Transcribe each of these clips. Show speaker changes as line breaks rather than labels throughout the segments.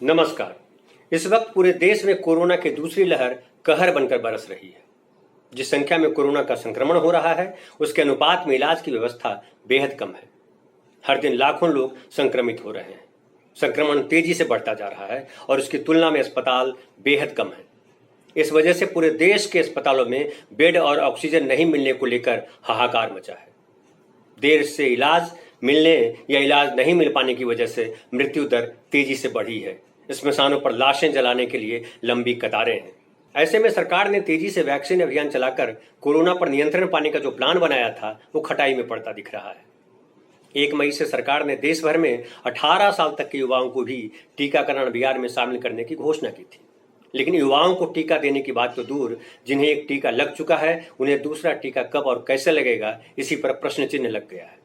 नमस्कार। इस वक्त पूरे देश में कोरोना की दूसरी लहर कहर बनकर बरस रही है। जिस संख्या में कोरोना का संक्रमण हो रहा है, उसके अनुपात में इलाज की व्यवस्था बेहद कम है। हर दिन लाखों लोग संक्रमित हो रहे हैं। संक्रमण तेजी से बढ़ता जा रहा है और उसकी तुलना में अस्पताल बेहद कम है। इस वजह से पूरे देश के अस्पतालों में बेड और ऑक्सीजन नहीं मिलने को लेकर हाहाकार मचा है। देर से इलाज मिलने या इलाज नहीं मिल पाने की वजह से मृत्यु दर तेजी से बढ़ी है। स्मशानों पर लाशें जलाने के लिए लंबी कतारें हैं। ऐसे में सरकार ने तेजी से वैक्सीन अभियान चलाकर कोरोना पर नियंत्रण पाने का जो प्लान बनाया था वो खटाई में पड़ता दिख रहा है। 1 मई से सरकार ने देश भर में 18 साल तक के युवाओं को भी टीकाकरण अभियान में शामिल करने की घोषणा की थी। लेकिन युवाओं को टीका देने की बात तो दूर, जिन्हें एक टीका लग चुका है उन्हें दूसरा टीका कब और कैसे लगेगा, इसी पर प्रश्न चिन्ह लग गया है।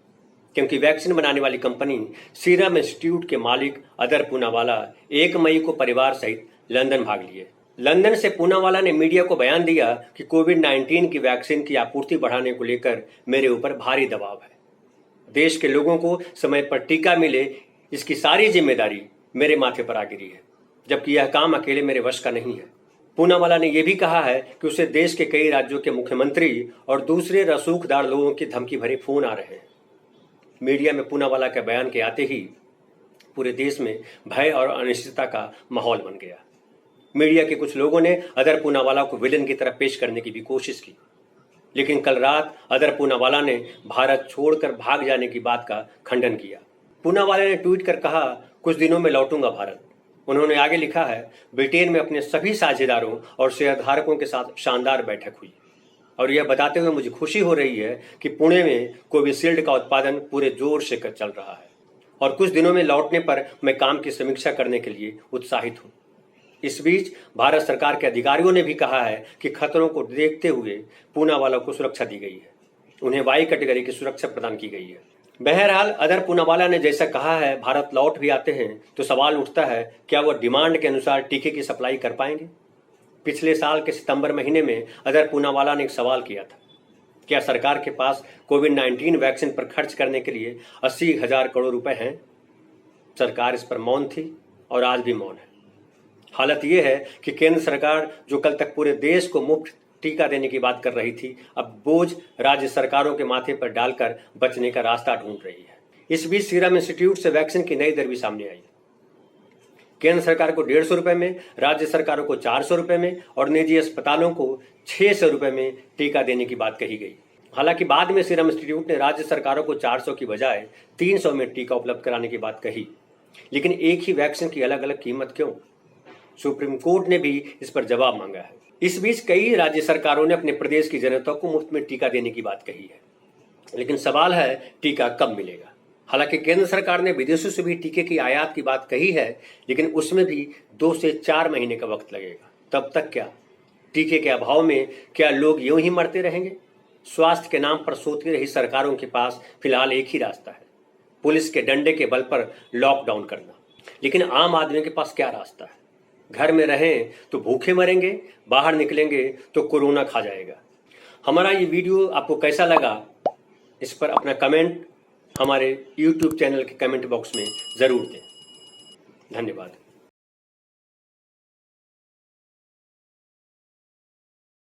क्योंकि वैक्सीन बनाने वाली कंपनी सीरम इंस्टीट्यूट के मालिक अदर पूनावाला 1 मई को परिवार सहित लंदन भाग लिए। लंदन से पूनावाला ने मीडिया को बयान दिया कि कोविड-19 की वैक्सीन की आपूर्ति बढ़ाने को लेकर मेरे ऊपर भारी दबाव है। देश के लोगों को समय पर टीका मिले, इसकी सारी जिम्मेदारी मेरे माथे पर आ गिरी है, जबकि यह काम अकेले मेरे वश का नहीं है। पूनावाला ने यह भी कहा है कि उसे देश के कई राज्यों के मुख्यमंत्री और दूसरे रसूखदार लोगों की धमकी भरे फोन आ रहे हैं। मीडिया में पूनावाला के बयान के आते ही पूरे देश में भय और अनिश्चितता का माहौल बन गया। मीडिया के कुछ लोगों ने अदर पूनावाला को विलेन की तरह पेश करने की भी कोशिश की, लेकिन कल रात अदर पूनावाला ने भारत छोड़कर भाग जाने की बात का खंडन किया। पूनावाला ने ट्वीट कर कहा, कुछ दिनों में लौटूंगा भारत। उन्होंने आगे लिखा है, ब्रिटेन में अपने सभी साझेदारों और शेयरधारकों के साथ शानदार बैठक हुई और यह बताते हुए मुझे खुशी हो रही है कि पुणे में कोविशील्ड का उत्पादन पूरे जोर से चल रहा है और कुछ दिनों में लौटने पर मैं काम की समीक्षा करने के लिए उत्साहित हूँ। इस बीच भारत सरकार के अधिकारियों ने भी कहा है कि खतरों को देखते हुए पूनावाला को सुरक्षा दी गई है। उन्हें वाई कैटेगरी की सुरक्षा प्रदान की गई है। बहरहाल अदर पूनावाला ने जैसा कहा है, भारत लौट भी आते हैं तो सवाल उठता है, क्या वह डिमांड के अनुसार टीके की सप्लाई कर पाएंगे? पिछले साल के सितंबर महीने में अदर पूनावाला ने एक सवाल किया था, क्या सरकार के पास कोविड-19 वैक्सीन पर खर्च करने के लिए 80,000 करोड़ रुपए हैं? सरकार इस पर मौन थी और आज भी मौन है। हालत यह है कि केंद्र सरकार जो कल तक पूरे देश को मुफ्त टीका देने की बात कर रही थी, अब बोझ राज्य सरकारों के माथे पर डालकर बचने का रास्ता ढूंढ रही है। इस बीच सीरम इंस्टीट्यूट से वैक्सीन की नई दर भी सामने आई। केंद्र सरकार को 150 रुपए में, राज्य सरकारों को 400 रुपए में और निजी अस्पतालों को 600 रुपए में टीका देने की बात कही गई। हालांकि बाद में सीरम इंस्टीट्यूट ने राज्य सरकारों को 400 की बजाय 300 में टीका उपलब्ध कराने की बात कही। लेकिन एक ही वैक्सीन की अलग अलग कीमत क्यों? सुप्रीम कोर्ट ने भी इस पर जवाब मांगा है। इस बीच कई राज्य सरकारों ने अपने प्रदेश की जनता को मुफ्त में टीका देने की बात कही है, लेकिन सवाल है टीका कब मिलेगा। हालांकि केंद्र सरकार ने विदेशों से भी टीके की आयात की बात कही है, लेकिन उसमें भी 2 से 4 महीने का वक्त लगेगा। तब तक क्या टीके के अभाव में क्या लोग यूं ही मरते रहेंगे? स्वास्थ्य के नाम पर सोती रही सरकारों के पास फिलहाल एक ही रास्ता है, पुलिस के डंडे के बल पर लॉकडाउन करना। लेकिन आम आदमी के पास क्या रास्ता है? घर में रहें तो भूखे मरेंगे, बाहर निकलेंगे तो कोरोना खा जाएगा। हमारा ये वीडियो आपको कैसा लगा, इस पर अपना कमेंट हमारे YouTube चैनल के कमेंट बॉक्स में जरूर दें। धन्यवाद।